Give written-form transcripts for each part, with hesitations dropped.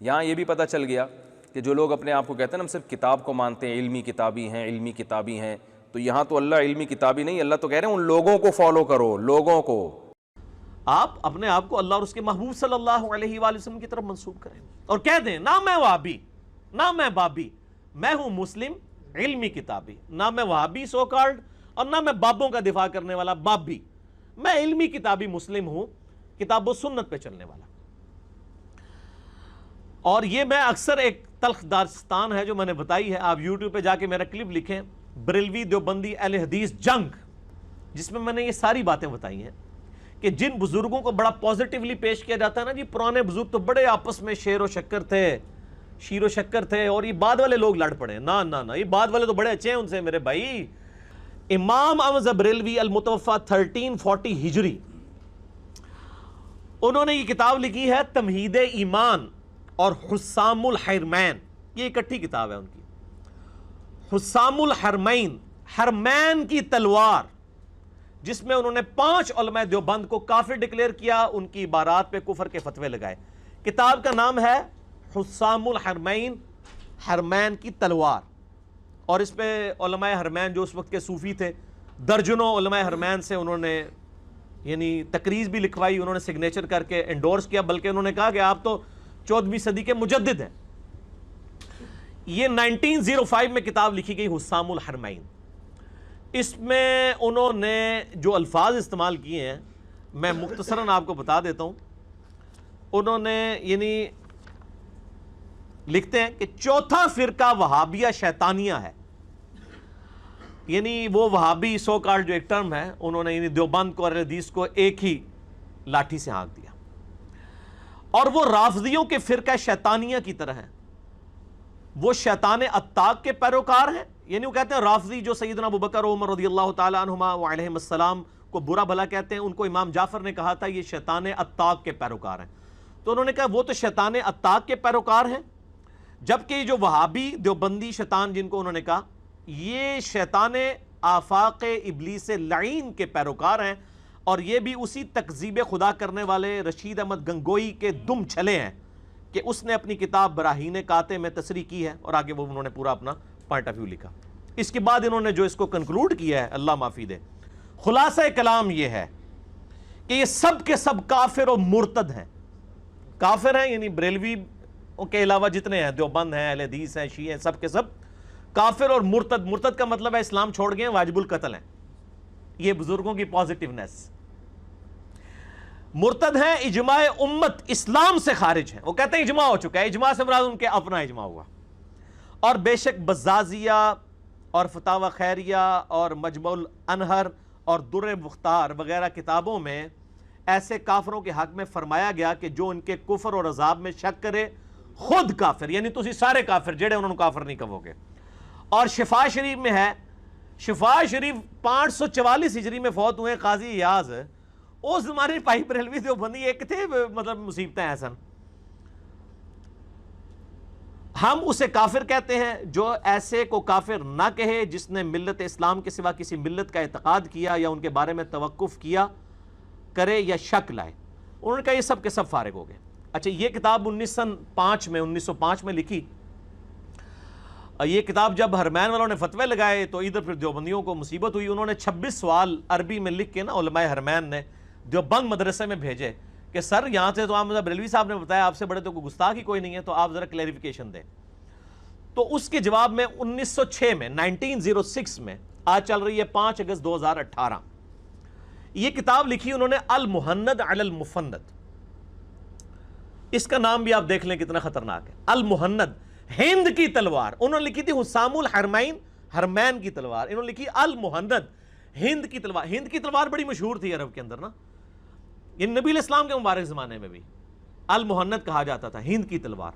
یہاں یہ بھی پتہ چل گیا کہ جو لوگ اپنے آپ کو کہتے ہیں نا ہم صرف کتاب کو مانتے ہیں، علمی کتابی ہیں، علمی کتابی ہیں، تو یہاں تو اللہ علمی کتابی نہیں، اللہ تو کہہ رہے ہیں ان لوگوں کو فالو کرو، لوگوں کو۔ آپ اپنے آپ کو اللہ اور اس کے محبوب صلی اللہ علیہ وآلہ وسلم کی طرف منسوب کریں اور کہہ دیں نہ میں وہابی، نہ میں بابی، میں ہوں مسلم علمی کتابی، نہ میں وہابی سو کارڈ اور نہ میں بابوں کا دفاع کرنے والا بابی، میں علمی کتابی مسلم ہوں، کتاب و سنت پہ چلنے والا۔ اور یہ میں اکثر ایک تلخ داستان ہے جو میں نے بتائی ہے، آپ یوٹیوب پہ جا کے میرا کلپ لکھیں بریلوی دیوبندی اہل حدیث جنگ، جس میں نے یہ ساری باتیں بتائی ہیں کہ جن بزرگوں کو بڑا پازیٹیولی پیش کیا جاتا ہے نا، جی پرانے بزرگ تو بڑے آپس میں شیر و شکر تھے اور یہ بعد والے لوگ لڑ پڑے، نہ یہ بعد والے تو بڑے اچھے ہیں ان سے میرے بھائی۔ امام احمد بریلوی المتوفا 1340 ہجری، انہوں نے یہ کتاب لکھی ہے تمہید ایمان اور حسام الحرمین، یہ اکٹھی کتاب ہے ان کی۔ حسام الحرمین، حرمین کی تلوار، جس میں انہوں نے 5 علماء دیوبند کو کافر ڈکلیئر کیا، ان کی عبارات پہ کفر کے فتوے لگائے۔ کتاب کا نام ہے حسام الحرمین، حرمین کی تلوار، اور اس پہ علماء حرمین جو اس وقت کے صوفی تھے، درجنوں علماء حرمین سے انہوں نے یعنی تقریض بھی لکھوائی، انہوں نے سگنیچر کر کے انڈورس کیا، بلکہ انہوں نے کہا کہ آپ تو 14ویں صدی کے مجدد ہیں۔ یہ 1905 میں کتاب لکھی گئی حسام الحرمین۔ اس میں انہوں نے جو الفاظ استعمال کیے ہیں میں مختصراً آپ کو بتا دیتا ہوں۔ انہوں نے یعنی لکھتے ہیں کہ چوتھا فرقہ وہابیہ شیطانیہ ہے، یعنی وہ وہابی سو کارڈ جو ایک ٹرم ہے، انہوں نے یعنی دیوبند کو اور اہل حدیث کو ایک ہی لاٹھی سے ہانک دیا، اور وہ رافضیوں کے فرقہ شیطانیہ کی طرح ہیں، وہ شیطان اتاق کے پیروکار ہیں، یعنی وہ کہتے ہیں رافضی جو سیدنا ابوبکر و عمر رضی اللہ تعالی عنہما وعلیہم السلام کو برا بھلا کہتے ہیں، ان کو امام جعفر نے کہا تھا یہ شیطان اتاق کے پیروکار ہیں، تو انہوں نے کہا وہ تو شیطان اتاق کے پیروکار ہیں، جبکہ جو وہابی دیوبندی شیطان جن کو انہوں نے کہا یہ شیطان آفاق ابلیس لعین کے پیروکار ہیں، اور یہ بھی اسی تکذیب خدا کرنے والے رشید احمد گنگوئی کے دم چھلے ہیں کہ اس نے اپنی کتاب براہین قاطع میں تصریح کی ہے، اور آگے وہ انہوں نے پورا اپنا پوائنٹ آف ویو لکھا۔ اس کے بعد انہوں نے جو اس کو کنکلوڈ کیا ہے، اللہ معافی دے، خلاصہ کلام یہ ہے کہ یہ سب کے سب کافر و مرتد ہیں۔ کافر ہیں یعنی بریلوی کے علاوہ جتنے ہیں، دیوبند ہیں، اہل حدیث ہیں، شیعہ ہیں، سب کے سب کافر اور مرتد۔ مرتد کا مطلب ہے اسلام چھوڑ گئے ہیں، واجب القتل ہیں، یہ بزرگوں کی پازیٹیونیس۔ مرتد ہیں اجماع امت، اسلام سے خارج ہیں، وہ کہتے ہیں اجماع ہو چکا ہے، اجماع سے مراد ان کے اپنا اجماع ہوا۔ اور بے شک بزازیہ اور فتاوی خیریہ اور مجمع الانہر اور در مختار وغیرہ کتابوں میں ایسے کافروں کے حق میں فرمایا گیا کہ جو ان کے کفر اور عذاب میں شک کرے خود کافر، یعنی تسی سارے کافر جڑے انہوں نے کافر نہیں کہو گے۔ اور شفا شریف میں ہے، شفا شریف 544 ہجری میں فوت ہوئے قاضی ایاز، اس زمانے پائی بریلوی دیوبندی ایک تھے مطلب مصیبتیں ایسا، ہم اسے کافر کہتے ہیں جو ایسے کو کافر نہ کہے جس نے ملت اسلام کے سوا کسی ملت کا اعتقاد کیا یا ان کے بارے میں توقف کیا کرے یا شک لائے۔ انہوں نے کہا یہ سب کے سب فارغ ہو گئے۔ اچھا، یہ کتاب 1905 میں لکھی۔ یہ کتاب جب حرمین والوں نے فتوے لگائے تو ادھر پھر دیوبندیوں کو مصیبت ہوئی، انہوں نے 26 سوال عربی میں لکھ کے نا علماء حرمین نے دیوبند مدرسے میں بھیجے کہ سر یہاں سے تو آپ بریلوی صاحب نے بتایا آپ سے بڑے تو کوئی گستاخ ہی کوئی نہیں ہے، تو آپ ذرا کلیریفیکیشن دیں۔ تو اس کے جواب میں 1906 میں 1906 میں آج چل رہی ہے 5 اگست 2018 یہ کتاب لکھی انہوں نے المہند علی المفند۔ اس کا نام بھی آپ دیکھ لیں کتنا خطرناک ہے، المہند، ہند کی تلوار۔ انہوں نے لکھی تھی حسام الحرمین، حرمین کی تلوار، انہوں نے لکھی المہند، ہند کی تلوار۔ ہند کی تلوار بڑی مشہور تھی عرب کے اندر نا، یہ نبی علیہ السلام کے مبارک زمانے میں بھی المہند کہا جاتا تھا، ہند کی تلوار۔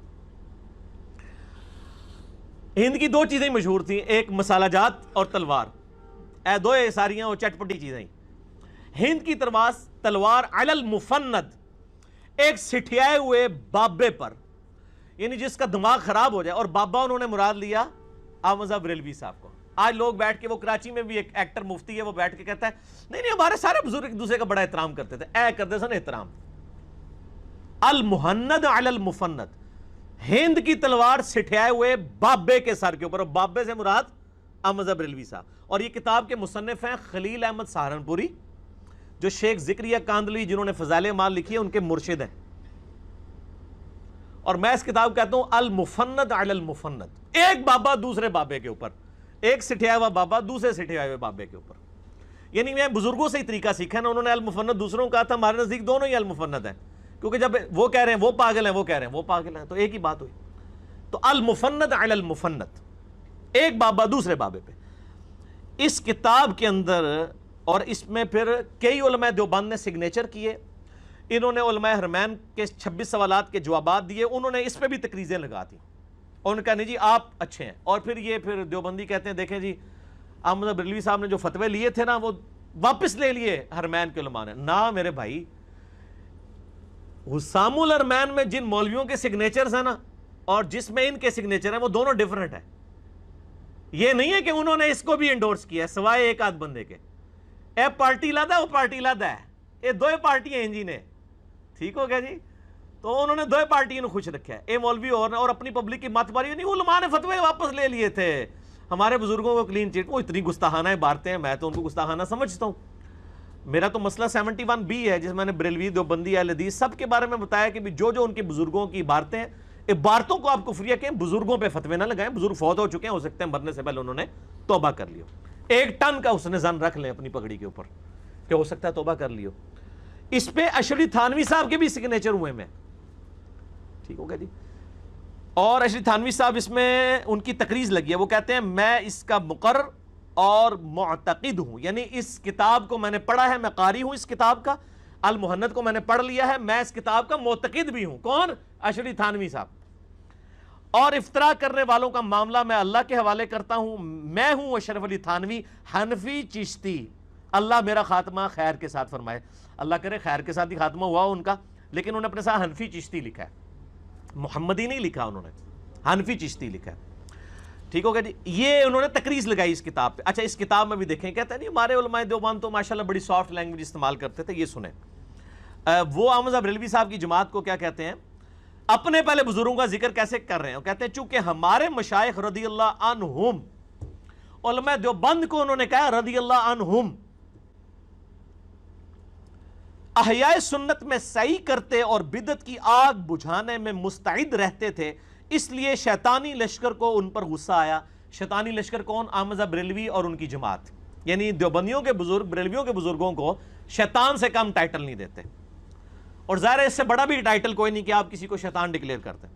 ہند کی 2 چیزیں مشہور تھیں، ایک مسالہ جات اور تلوار، اے دو ساریاں وہ چٹ پٹی چیزیں۔ ہند کی تلوار علی المفند، ایک سٹھیائے ہوئے بابے پر، یعنی جس کا دماغ خراب ہو جائے، اور بابا انہوں نے مراد لیا احمد بریلوی صاحب کو۔ آج لوگ بیٹھ کے، وہ کراچی میں بھی ایک ایکٹر مفتی ہے، وہ بیٹھ کے کہتا ہے نہیں ہمارے سارے بزرگ ایک دوسرے کا بڑا احترام کرتے تھے، اے کرتے سن احترام۔ المہند علی المفند، ہند کی تلوار سٹھیائے ہوئے بابے کے سر کے اوپر، اور بابے سے مراد احمد رضا بریلوی صاحب. اور یہ کتاب کے مصنف ہیں خلیل احمد سہارنپوری، جو شیخ ذکریہ کاندھلی جنہوں نے فضائل اعمال لکھی ہے ان کے مرشد ہیں. اور میں اس کتاب کہتا ہوں المفند علی المفند، ایک بابا دوسرے بابے کے اوپر، ایک سٹھیا ہوا بابا دوسرے سٹھیا ہوئے بابے کے اوپر. یعنی میں بزرگوں سے ہی طریقہ سیکھا نا، انہوں نے المفند دوسروں کا تھا، ہمارے نزدیک دونوں ہی المفند ہیں، کیونکہ جب وہ کہہ رہے ہیں وہ پاگل ہیں، وہ کہہ رہے ہیں وہ پاگل ہیں، تو ایک ہی بات ہوئی. تو المفند علی المفند، ایک بابا دوسرے بابے پہ. اس کتاب کے اندر اور اس میں پھر کئی علماء دیوبند نے سگنیچر کیے، انہوں نے علماء حرمین کے 26 سوالات کے جوابات دیے، انہوں نے اس پہ بھی تقریزیں لگا دی، اور ان کا نہیں جی آپ اچھے ہیں. اور پھر دیوبندی کہتے ہیں دیکھیں جی احمد رضا بریلوی صاحب نے جو فتوے لیے تھے نا وہ واپس لے لیے حرمین کے علماء نے. نہ میرے بھائی، حسام الحرمین میں جن مولویوں کے سگنیچرز ہیں نا اور جس میں ان کے سگنیچر ہیں وہ دونوں ڈیفرنٹ ہیں. یہ نہیں ہے کہ انہوں نے اس کو بھی انڈورس کیا ہے سوائے ایک آدھ بندے کے. اے پارٹی لادا وہ پارٹی لادا ہے، یہ دو پارٹیاں ہیں جی نے، ٹھیک ہو گیا جی. تو انہوں نے دو پارٹیوں خوش رکھا ہے، اے مولوی اور اپنی پبلک کی مت ماری. نہیں، علماء نے فتوے واپس لے لیے تھے، ہمارے بزرگوں کو کلین چٹ. وہ اتنی گستاخانہ باتیں ہیں، میں تو ان کو گستاخانہ سمجھتا ہوں. میرا تو مسئلہ 71B ہے جس میں نے بریلوی دیوبندی اہل حدیث سب کے بارے میں بتایا کہ جو ان کے بزرگوں کی عبارتیں ہیں، عبارتوں کو آپ کفریہ کہیں، بزرگوں پہ فتوے نہ لگائیں. بزرگ فوت ہو چکے ہیں، ہو سکتے ہیں مرنے سے پہلے انہوں نے توبہ کر لیو. 1 ٹن کا حسن ظن رکھ لیں اپنی پگڑی کے اوپر کہ ہو سکتا ہے توبہ کر لیو. اس پہ اشری تھانوی صاحب کے بھی سگنیچر ہوئے میں، ٹھیک ہو گیا جی. اور اشری تھانوی صاحب اس میں ان کی تقریز لگی ہے، وہ کہتے ہیں میں اس کا مقرر اور معتقد ہوں، یعنی اس کتاب کو میں نے پڑھا ہے، میں قاری ہوں اس کتاب کا، المحند کو میں نے پڑھ لیا ہے، میں اس کتاب کا معتقد بھی ہوں. کون؟ اشری تھانوی صاحب. اور افطرا کرنے والوں کا معاملہ میں اللہ کے حوالے کرتا ہوں. میں ہوں اشرف علی تھانوی، حنفی چشتی. اللہ میرا خاتمہ خیر کے ساتھ فرمائے. اللہ کرے خیر کے ساتھ ہی خاتمہ ہوا ان کا، لیکن انہوں نے اپنے ساتھ حنفی چشتی لکھا ہے، محمدی نہیں لکھا، انہوں نے حنفی چشتی لکھا ہے. ٹھیک ہو گیا جی. یہ انہوں نے تقریز لگائی اس کتاب پہ. اچھا، اس کتاب میں بھی دیکھیں، کہتے ہیں نہیں ہمارے علماء دیوبند تو ماشاءاللہ بڑی سافٹ لینگویج استعمال کرتے تھے. یہ سنیں، وہ احمد رضا بریلوی صاحب کی جماعت کو کیا کہتے ہیں، اپنے پہلے بزرگوں کا ذکر کیسے کر رہے ہیں. وہ کہتے ہیں چونکہ ہمارے مشائخ رضی اللہ عنہم، علماء دیوبند کو انہوں نے کہا رضی اللہ عنہم، احیاء سنت میں سعی کرتے اور بدعت کی آگ بجھانے میں مستعد رہتے تھے، اس لیے شیطانی لشکر کو ان پر غصہ آیا. شیطانی لشکر کون؟ احمد رضا بریلوی اور ان کی جماعت. یعنی دیوبندیوں کے بزرگ بریلویوں کے بزرگوں کو شیطان سے کم ٹائٹل نہیں دیتے، اور ظاہر ہے اس سے بڑا بھی ٹائٹل کوئی نہیں کہ آپ کسی کو شیطان ڈکلیئر کرتے.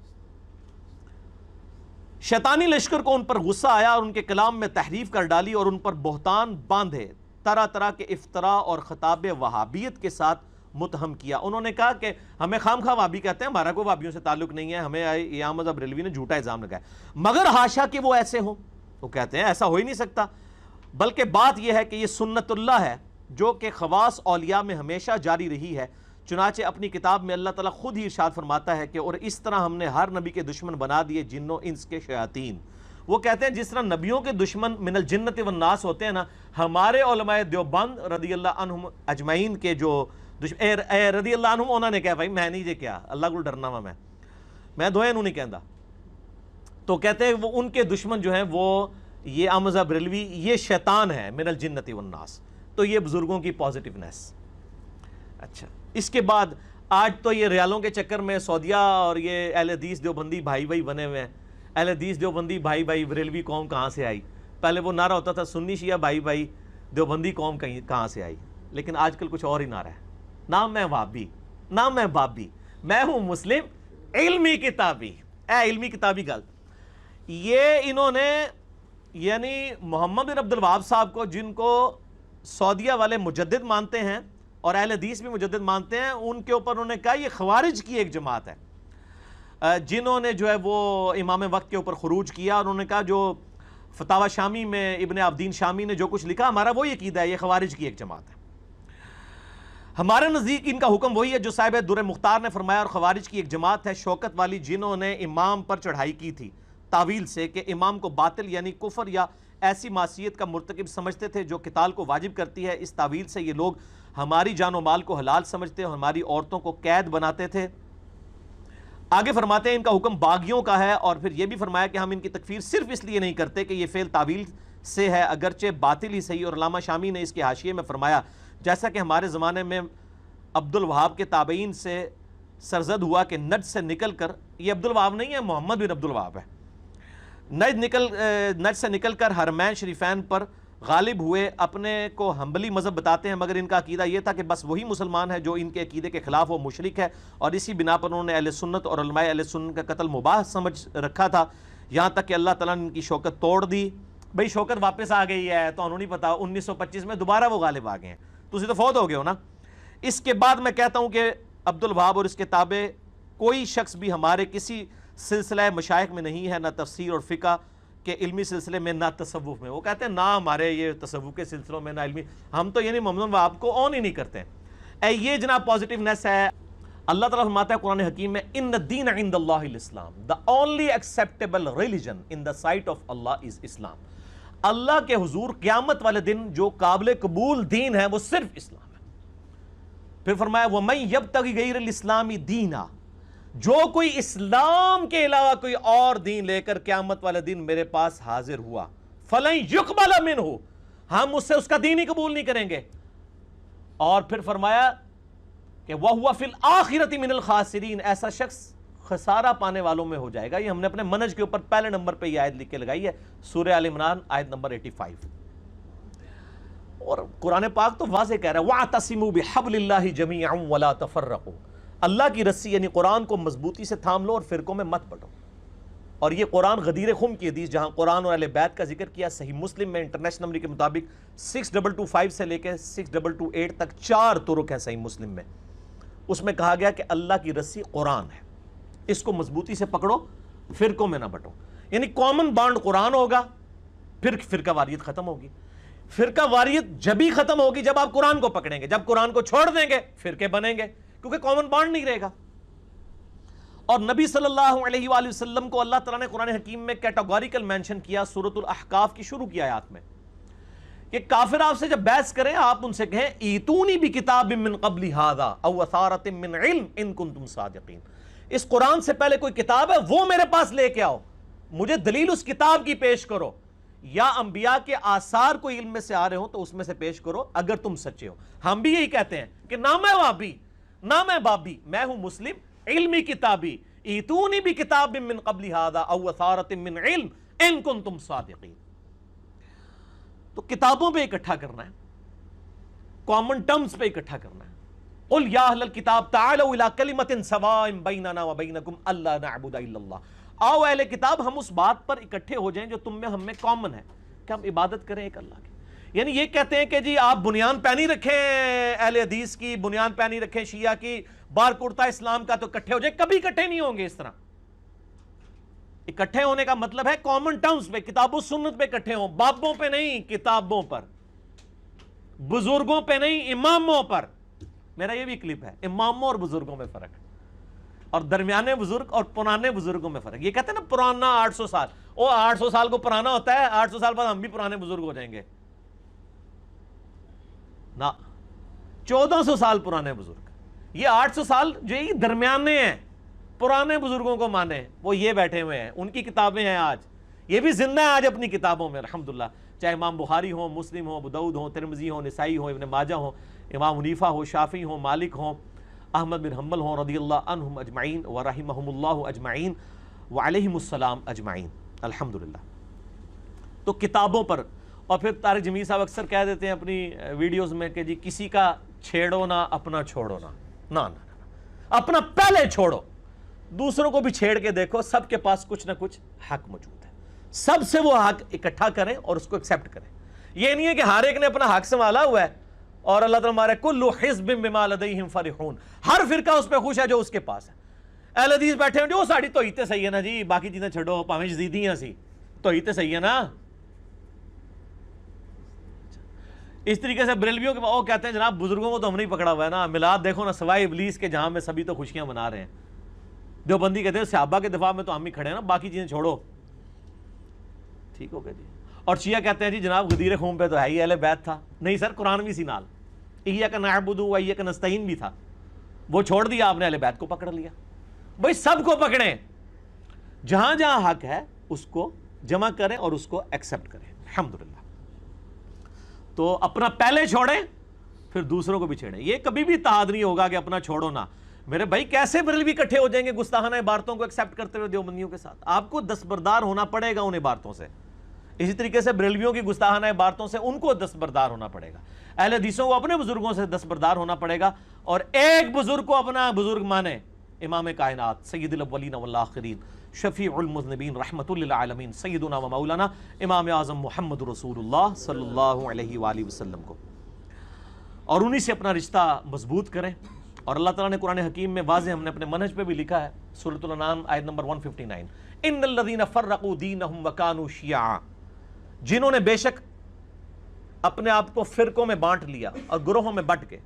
شیطانی لشکر کو ان پر غصہ آیا اور ان کے کلام میں تحریف کر ڈالی اور ان پر بہتان باندھے، طرح طرح کے افتراء اور خطاب وہابیت کے ساتھ متہم کیا. انہوں نے کہا کہ ہمیں خام خواہ وہابی کہتے ہیں، ہمارا کوئی وہابیوں سے تعلق نہیں ہے، ہمیں احمد رضا بریلوی نے جھوٹا الزام لگایا. مگر حاشا کہ وہ ایسے ہوں. وہ کہتے ہیں ایسا ہو ہی نہیں سکتا، بلکہ بات یہ ہے کہ یہ سنت اللہ ہے جو کہ خواص اولیاء میں ہمیشہ جاری رہی ہے. چنانچہ اپنی کتاب میں اللہ تعالیٰ خود ہی ارشاد فرماتا ہے کہ اور اس طرح ہم نے ہر نبی کے دشمن بنا دیے جنوں انس کے شیاطین. وہ کہتے ہیں جس طرح نبیوں کے دشمن من الجنت والناس ہوتے ہیں نا، ہمارے علماء دیوبند رضی اللہ عنہم اجمعین کے جو رضی اللہ عنہم، انہوں نے کہا بھائی میں نہیں جے کیا اللہ کو ڈرنا وا میں دوئے انہوں نہیں کہندا. تو کہتے ہیں وہ ان کے دشمن جو ہیں وہ یہ احمد رضا بریلوی یہ شیطان ہے من الجنت والناس. تو یہ بزرگوں کی پازیٹیونیس. اچھا، اس کے بعد آج تو یہ ریالوں کے چکر میں سعودیہ اور یہ اہل حدیث دیوبندی بھائی بھائی بنے ہوئے ہیں. اہل حدیث دیوبندی بھائی بھائی، بریلوی قوم کہاں سے آئی؟ پہلے وہ نعرہ ہوتا تھا سنی شیعہ بھائی بھائی، دیوبندی قوم کہاں سے آئی؟ لیکن آج کل کچھ اور ہی نعرہ ہے، نہ میں وہابی نہ میں بابی، میں ہوں مسلم علمی کتابی. اے علمی کتابی گل. یہ انہوں نے یعنی محمد بن عبد الوہاب صاحب کو، جن کو سعودیہ والے مجدد مانتے ہیں اور اہل حدیث بھی مجدد مانتے ہیں، ان کے اوپر انہوں نے کہا یہ خوارج کی ایک جماعت ہے، جنہوں نے جو ہے وہ امام وقت کے اوپر خروج کیا. اور انہوں نے کہا جو فتاوی شامی میں ابن عابدین شامی نے جو کچھ لکھا، ہمارا وہی عقیدہ ہے، یہ خوارج کی ایک جماعت ہے. ہمارے نزدیک ان کا حکم وہی ہے جو صاحب در مختار نے فرمایا، اور خوارج کی ایک جماعت ہے شوکت والی جنہوں نے امام پر چڑھائی کی تھی تاویل سے کہ امام کو باطل یعنی کفر یا ایسی معصیت کا مرتکب سمجھتے تھے جو قتال کو واجب کرتی ہے. اس تاویل سے یہ لوگ ہماری جان و مال کو حلال سمجھتے اور ہماری عورتوں کو قید بناتے تھے. آگے فرماتے ہیں ان کا حکم باغیوں کا ہے، اور پھر یہ بھی فرمایا کہ ہم ان کی تکفیر صرف اس لیے نہیں کرتے کہ یہ فعل تعویل سے ہے، اگرچہ باطل ہی صحیح۔ اور علامہ شامی نے اس کے حاشیے میں فرمایا جیسا کہ ہمارے زمانے میں عبد الوہاب کے تابعین سے سرزد ہوا کہ نجد سے نکل کر، یہ عبد الوہاب نہیں ہے، محمد بن عبد الوہاب ہے، نجد سے نکل کر حرمین شریفین پر غالب ہوئے، اپنے کو حنبلی مذہب بتاتے ہیں، مگر ان کا عقیدہ یہ تھا کہ بس وہی مسلمان ہے جو ان کے عقیدے کے خلاف وہ مشرک ہے، اور اسی بنا پر انہوں نے اہل سنت اور علماء اہل سنت کا قتل مباح سمجھ رکھا تھا، یہاں تک کہ اللہ تعالیٰ نے ان کی شوکت توڑ دی۔ بھئی شوکت واپس آ گئی ہے تو انہوں نہیں پتا، 1925 میں دوبارہ وہ غالب آ گئے ہیں، تو اسی تو فوت ہو گئے ہو نا۔ اس کے بعد میں کہتا ہوں کہ عبد الوہاب اور اس کے تابع کوئی شخص بھی ہمارے کسی سلسلہ مشائخ میں نہیں ہے، نہ تفسیر اور فقہ کے علمی سلسلے میں، نہ تصوف میں۔ وہ کہتے ہیں نہ ہمارے یہ تصوف کے سلسلوں میں، نہ علمی، ہم تو یعنی محمد وہاب کو آن ہی نہیں کرتے ہیں۔ یہ جناب پازیٹیونیس ہے۔ اللہ تعالیٰ فرماتا ہے قرآن حکیم میں ان الدین عند اللہ الاسلام، the only acceptable religion in the sight of Allah is Islam۔ اللہ کے حضور قیامت والے دن جو قابل قبول دین ہے وہ صرف اسلام ہے۔ پھر فرمایا وَمَن يَبْتَغِ غَيْرَ الْإِسْلَامِ دِينًا، جو کوئی اسلام کے علاوہ کوئی اور دین لے کر قیامت والے دن میرے پاس حاضر ہوا، فَلَن يُقْبَلَ مِنْهُ، ہم اس سے اس کا دین ہی قبول نہیں کریں گے۔ اور پھر فرمایا کہ وَهُوَ فِي الْآخِرَةِ مِنَ الْخَاسِرِينَ، ایسا شخص خسارہ پانے والوں میں ہو جائے گا۔ یہ ہم نے اپنے منہج کے اوپر پہلے نمبر پہ یہ آیت لکھ کے لگائی ہے، سورہ آل عمران آیت نمبر 85۔ اور قرآن پاک تو واضح کہہ رہا ہے وَاعْتَصِمُوا بِحَبْلِ اللَّهِ جَمِيعًا وَلَا تَفَرَّقُوا، اللہ کی رسی یعنی قرآن کو مضبوطی سے تھام لو اور فرقوں میں مت بٹو۔ اور یہ قرآن غدیر خم کی حدیث جہاں قرآن اور اہل بیت کا ذکر کیا، صحیح مسلم میں انٹرنیشنل نمبر کے مطابق 6225 سے لے کے 6228 تک 4 طرق ہیں صحیح مسلم میں، اس میں کہا گیا کہ اللہ کی رسی قرآن ہے، اس کو مضبوطی سے پکڑو، فرقوں میں نہ بٹو۔ یعنی کامن بانڈ قرآن ہوگا، پھر فرقہ واریت ختم ہوگی۔ فرقہ واریت جب ہی ختم ہوگی جب آپ قرآن کو پکڑیں گے، جب قرآن کو چھوڑ دیں گے فرقے بنیں گے، کیونکہ کامن بانڈ نہیں رہے گا۔ اور نبی صلی اللہ علیہ وآلہ وسلم کو اللہ تعالیٰ نے قرآن حکیم میں کیٹاگوریکل مینشن کیا سورۃ الاحقاف کی شروع کی آیات میں کہ کافر آپ سے جب بحث کریں آپ ان سے کہیں ایتونی بکتاب من قبل ھذا او اثارۃ من علم ان کنتم صادقین، اس قرآن سے پہلے کوئی کتاب ہے وہ میرے پاس لے کے آؤ، مجھے دلیل اس کتاب کی پیش کرو، یا انبیاء کے آثار کوئی علم میں سے آ رہے ہوں تو اس میں سے پیش کرو اگر تم سچے ہو۔ ہم بھی یہی کہتے ہیں کہ نہ میں وہابی نہ میں بابی، میں ہوں مسلم علمی کتابی، ایتونی بکتاب من قبل ھذا او اثارۃ من علم ان کنتم صادقین۔ تو کتابوں پہ اکٹھا کرنا ہے، کامن ٹرمز پہ اکٹھا کرنا ہے۔ قل یا اہل الکتاب تعالوا الی کلمۃ سواء بیننا وبینکم الا نعبد الا اللہ، آؤ اہل کتاب ہم اس بات پر اکٹھے ہو جائیں جو تم میں ہم میں کامن ہے کہ ہم عبادت کریں ایک اللہ کی۔ یعنی یہ کہتے ہیں کہ جی آپ بنیان پہنی رکھیں اہل حدیث کی، بنیان پہنی رکھیں شیعہ کی، بار کرتا اسلام کا، تو اکٹھے ہو جائیں، کبھی اکٹھے نہیں ہوں گے۔ اس طرح اکٹھے ہونے کا مطلب ہے کامن ٹرمز پہ، کتاب و سنت پہ اکٹھے ہوں، بابوں پہ نہیں، کتابوں پر، بزرگوں پہ نہیں، اماموں پر۔ میرا یہ بھی کلپ ہے، اماموں اور بزرگوں میں فرق ہے، اور درمیانے بزرگ اور پرانے بزرگوں میں فرق۔ یہ کہتے ہیں نا پرانا 800 سال، وہ 800 سال کو پرانا ہوتا ہے، 800 سال بعد ہم بھی پرانے بزرگ ہو جائیں گے؟ نہ، 1400 سال پرانے بزرگ، یہ 800 سال جو یہ درمیانے ہیں، پرانے بزرگوں کو مانے، وہ یہ بیٹھے ہوئے ہیں، ان کی کتابیں ہیں آج، یہ بھی زندہ ہیں آج اپنی کتابوں میں الحمدللہ، چاہے امام بخاری ہوں، مسلم ہوں، ابو داؤد ہوں، ترمذی ہوں، نسائی ہوں، ابن ماجہ ہوں، امام حنیفہ ہو، شافعی ہوں، مالک ہوں، احمد بن حنبل ہوں رضی اللہ عنہم اجمعین ورحمہم اللہ اجمعین وعلیہم السلام اجمعین الحمدللہ۔ تو کتابوں پر، اور پھر طارق جمیل صاحب اکثر کہہ دیتے ہیں اپنی ویڈیوز میں کہ جی کسی کا چھیڑو نہ اپنا چھوڑو نہ، نہ اپنا پہلے چھوڑو، دوسروں کو بھی چھیڑ کے دیکھو، سب کے پاس کچھ نہ کچھ حق موجود ہے، سب سے وہ حق اکٹھا کریں اور اس کو ایکسیپٹ کریں۔ یہ نہیں ہے کہ ہر ایک نے اپنا حق سنبھالا ہوا ہے اور اللہ تعالیٰ ہمارے کل حزب بما لدیہم فرحون، ہر فرقہ اس پہ خوش ہے جو اس کے پاس ہے۔ اہل حدیث بیٹھے ہیں جو ساڑی تو ہیتے صحیح ہے نا جی، باقی چیزیں چھڑو، پاویں جدیدیاں سی تو ہیتے صحیح ہے نا۔ اس طریقے سے بریلویوں کے وہ کہتے ہیں جناب بزرگوں کو تو ہم نہیں پکڑا ہوا ہے نا، میلاد دیکھو نا سوائے ابلیس کے جہاں میں سبھی تو خوشیاں منا رہے ہیں۔ دیوبندی کہتے ہیں صحابہ کے دفاع میں تو ہم ہی کھڑے ہیں نا، باقی چیزیں چھوڑو، ٹھیک ہو گیا جی۔ اور شیعہ کہتے ہیں جی جناب غدیر خون پہ تو ہے ہی اہل بیت تھا، نہیں سر قرآن بھی سی نال، ایاک نعبد و ایاک نستعین بھی تھا، وہ چھوڑ دیا آپ نے، اہل بیت کو پکڑ لیا۔ بھائی سب کو پکڑیں، جہاں جہاں حق ہے اس کو جمع کریں اور اس کو ایکسپٹ کریں. الحمدللہ. تو اپنا پہلے چھوڑیں پھر دوسروں کو بھی چھیڑیں. یہ کبھی بھی اتحاد نہیں ہوگا کہ اپنا چھوڑو نا. میرے بھائی کیسے بریلوی اکٹھے ہو جائیں گے گستاخانہ عبارتوں کو ایکسپٹ کرتے ہوئے دیوبندیوں کے ساتھ؟ آپ کو دستبردار ہونا پڑے گا ان عبارتوں سے. اسی طریقے سے بریلویوں کی گستاخانہ عبارتوں سے ان کو دستبردار ہونا پڑے گا. اہل حدیثوں کو اپنے بزرگوں سے دستبردار ہونا پڑے گا، اور ایک بزرگ کو اپنا بزرگ مانے. امام کائنات سید الاولین والآخرین شفیع المذنبین رحمت للعالمین سیدنا و مولانا امام اعظم محمد رسول اللہ صلی اللہ علیہ وآلہ وسلم کو، اور انہی سے اپنا رشتہ مضبوط کریں. اور اللہ تعالیٰ نے قرآن حکیم میں واضح ہم نے اپنے منہج پہ بھی لکھا ہے، سورۃ الانعام آیت نمبر 159، ان الذین فرقوا دینہم وکانوا شیعا، جنہوں نے بے شک اپنے آپ کو فرقوں میں بانٹ لیا اور گروہوں میں بٹ کے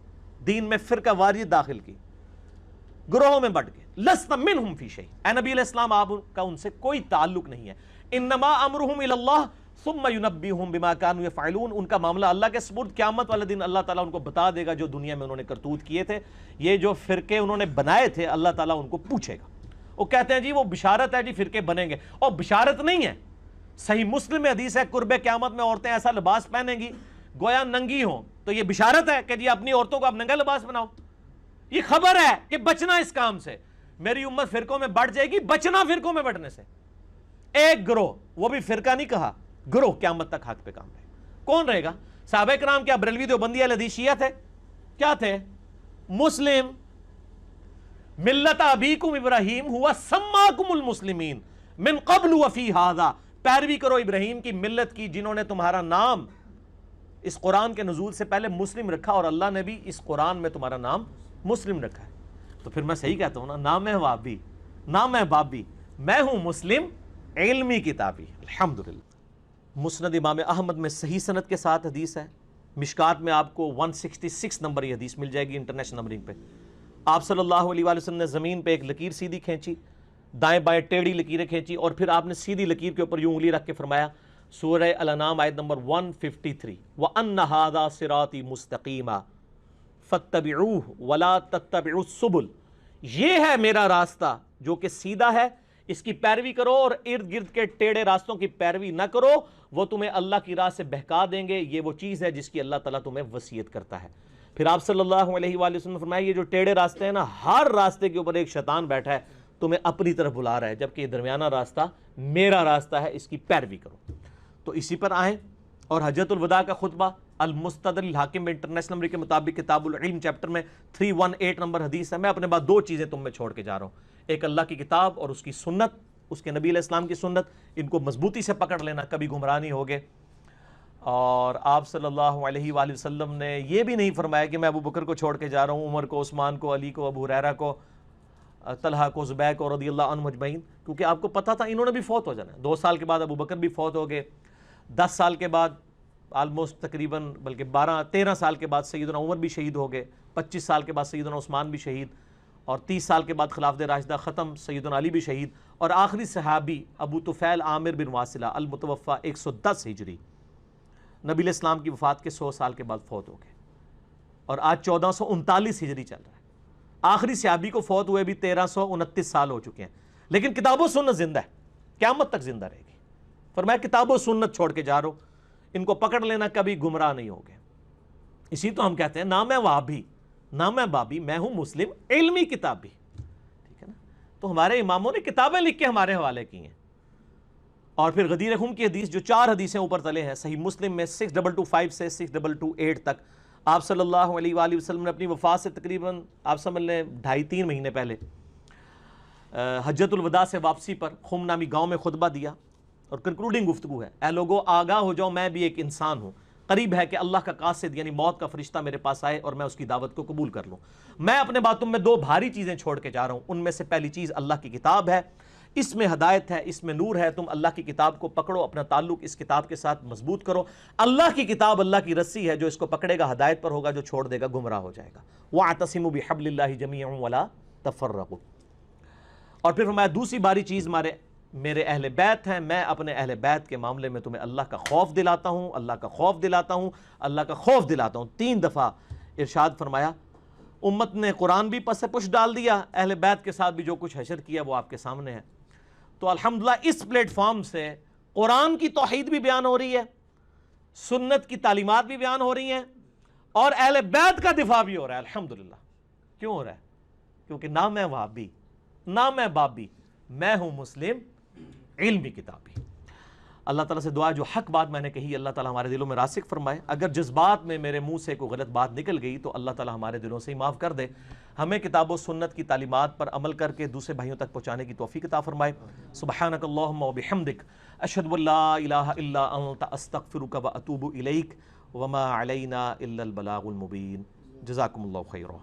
دین میں فرقہ واریت داخل کی، گروہوں میں بٹ کے. لست منہم فی شیء، اے نبی علیہ السلام آپ کا ان سے کوئی تعلق نہیں ہے. انما امرہم الی اللہ ثم ینبئہم بما کانوا یفعلون، ان کا معاملہ اللہ کے سپرد، قیامت والے دن اللہ تعالیٰ ان کو بتا دے گا جو دنیا میں انہوں نے کرتوت کیے تھے. یہ جو فرقے انہوں نے بنائے تھے اللہ تعالیٰ ان کو پوچھے گا. وہ کہتے ہیں جی وہ بشارت ہے جی فرقے بنیں گے، اور بشارت نہیں ہے. صحیح مسلم میں حدیث ہے قرب قیامت میں عورتیں ایسا لباس پہنیں گی گویا ننگی ہوں، تو یہ بشارت ہے کہ جی اپنی عورتوں کو آپ ننگا لباس بناؤ؟ یہ خبر ہے کہ بچنا اس کام سے. میری امت فرقوں میں بٹ جائے گی، بچنا فرقوں میں بٹنے سے. ایک گروہ، وہ بھی فرقہ نہیں کہا، گروہ قیامت تک حق پہ کام رہے. کون رہے گا؟ صحابہ کرام کیا بریلوی دیوبندی اہل حدیث شیعہ تھے؟ کیا تھے؟ مسلم. ملت ابیکم ابراہیم ہوا سماکم المسلمین من قبل وفی ھذا، پیروی کرو ابراہیم کی ملت کی جنہوں نے تمہارا نام اس قرآن کے نزول سے پہلے مسلم رکھا، اور اللہ نے بھی اس قرآن میں تمہارا نام مسلم رکھا ہے. تو پھر میں صحیح کہتا ہوں نا، نہ میں وابی نہ میں بابی، میں ہوں مسلم علمی کتابی. الحمدللہ. مسند امام احمد میں صحیح سند کے ساتھ حدیث ہے. مشکات میں آپ کو 166 نمبر یہ حدیث مل جائے گی انٹرنیشنل نمبرنگ پہ. آپ صلی اللہ علیہ وآلہ وسلم نے زمین پہ ایک لکیر سیدھی کھینچی، دائیں بائیں ٹیڑھی لکیریں کھینچی، اور پھر آپ نے سیدھی لکیر کے اوپر یوں انگلی رکھ کے فرمایا، سورہ الانعام آیت نمبر 153، وَأَنَّ هَذَا صِرَاطِي مُسْتَقِيمًا فَاتَّبِعُوهُ وَلَا تَتَّبِعُوا السُّبُلَ، یہ ہے میرا راستہ جو کہ سیدھا ہے، اس کی پیروی کرو، اور ارد گرد کے ٹیڑھے راستوں کی پیروی نہ کرو، وہ تمہیں اللہ کی راہ سے بہکا دیں گے. یہ وہ چیز ہے جس کی اللہ تعالیٰ تمہیں وصیت کرتا ہے. پھر آپ صلی اللہ علیہ وآلہ وسلم نے فرمایا یہ جو ٹیڑھے راستے ہیں نا، ہر راستے کے اوپر ایک شیطان بیٹھا ہے تمہیں اپنی طرف بلا رہا ہے، جبکہ یہ درمیانہ راستہ میرا راستہ ہے، اس کی پیروی کرو. تو اسی پر آئیں. اور حجۃ الوداع کا خطبہ المستدرک الحاکم میں انٹرنیشنل نمبر کے مطابق کتاب العلم چیپٹر میں 318 نمبر حدیث ہے. میں اپنے بعد دو چیزیں تم میں چھوڑ کے جا رہا ہوں، ایک اللہ کی کتاب اور اس کی سنت، اس کے نبی علیہ السلام کی سنت. ان کو مضبوطی سے پکڑ لینا، کبھی گمراہ نہیں ہوگے. اور آپ صلی اللہ علیہ وآلہ وسلم نے یہ بھی نہیں فرمایا کہ میں ابو بکر کو چھوڑ کے جا رہا ہوں، عمر کو، عثمان کو، علی کو، ابو ہریرہ کو، طلحہ کو، زبیر کو رضی اللہ عنہم اجمعین، کیونکہ آپ کو پتا تھا انہوں نے بھی فوت ہو جانا ہے. 2 سال کے بعد ابو بکر بھی فوت ہو گئے، 10 سال کے بعد آلموسٹ تقریباً بلکہ 13 سال کے بعد سیدنا عمر بھی شہید ہو گئے، 25 سال کے بعد سیدنا عثمان بھی شہید، اور 30 سال کے بعد خلافت راشدہ ختم، سیدنا علی بھی شہید، اور آخری صحابی ابو طفیل عامر بن واصلہ المتوفى 110 ہجری نبی علیہ السلام کی وفات کے 100 سال کے بعد فوت ہو گئے، اور آج 1439 ہجری چل رہا ہے. آخری صحابی کو فوت ہوئے بھی 1329 سال ہو چکے ہیں، لیکن کتاب و سنت زندہ ہے، قیامت تک زندہ رہے گی. فرمایا کتاب و سنت چھوڑ کے جا رہا ہوں، ان کو پکڑ لینا، کبھی گمراہ نہیں ہوگے. اسی تو ہم کہتے ہیں نہ میں وہابی نہ میں بابی، میں ہوں مسلم علمی کتابی. ٹھیک ہے نا؟ تو ہمارے اماموں نے کتابیں لکھ کے ہمارے حوالے کی ہیں. اور پھر غدیر خم کی حدیث جو 4 حدیثیں اوپر تلے ہیں صحیح مسلم میں 6225 سے 6228 تک، آپ صلی اللہ علیہ وآلہ وسلم نے اپنی وفات سے تقریباً آپ سمجھ لیں 2.5-3 مہینے پہلے حجۃ الوداع سے واپسی پر خم نامی گاؤں میں خطبہ دیا، اور کنکلوڈنگ گفتگو ہے، اے لوگو آگاہ ہو جاؤ، میں بھی ایک انسان ہوں، قریب ہے کہ اللہ کا قاصد یعنی موت کا فرشتہ میرے پاس آئے اور میں اس کی دعوت کو قبول کر لوں. میں اپنے باتوں میں 2 بھاری چیزیں چھوڑ کے جا رہا ہوں. ان میں سے پہلی چیز اللہ کی کتاب ہے، اس میں ہدایت ہے، اس میں نور ہے. تم اللہ کی کتاب کو پکڑو، اپنا تعلق اس کتاب کے ساتھ مضبوط کرو. اللہ کی کتاب اللہ کی رسی ہے، جو اس کو پکڑے گا ہدایت پر ہوگا، جو چھوڑ دے گا گمراہ ہو جائے گا. وَاعْتَصِمُوا بِحَبْلِ اللَّهِ جَمِيعًا وَلَا تَفَرَّقُوا. اور پھر فرمایا دوسری باری چیز میرے اہل بیت ہیں، میں اپنے اہل بیت کے معاملے میں تمہیں اللہ کا خوف دلاتا ہوں، اللہ کا خوف دلاتا ہوں، اللہ کا خوف دلاتا ہوں. 3 دفعہ ارشاد فرمایا امت نے قرآن بھی پس پش ڈال دیا، اہل بیت کے ساتھ بھی جو کچھ حشر کیا وہ آپ کے سامنے ہے۔ تو الحمدللہ اس پلیٹ فارم سے قرآن کی توحید بھی بیان ہو رہی ہے، سنت کی تعلیمات بھی بیان ہو رہی ہیں، اور اہل بیت کا دفاع بھی ہو رہا ہے الحمدللہ۔ کیوں ہو رہا ہے؟ کیونکہ نہ میں وہابی، نہ میں بابی، میں ہوں مسلم علمی کتابی۔ اللہ تعالیٰ سے دعا جو حق بات میں نے کہی اللہ تعالیٰ ہمارے دلوں میں راسخ فرمائے، اگر جذبات میں میرے منہ سے کوئی غلط بات نکل گئی تو اللہ تعالیٰ ہمارے دلوں سے ہی معاف کر دے، ہمیں کتاب و سنت کی تعلیمات پر عمل کر کے دوسرے بھائیوں تک پہنچانے کی توفیق عطا فرمائے۔ سبحانک اللہم و بحمدک، اشہد ان لا الہ الا انت، استغفرک و اتوب الیک، وما علینا الا البلاغ المبین۔ جزاکم اللہ خیرا۔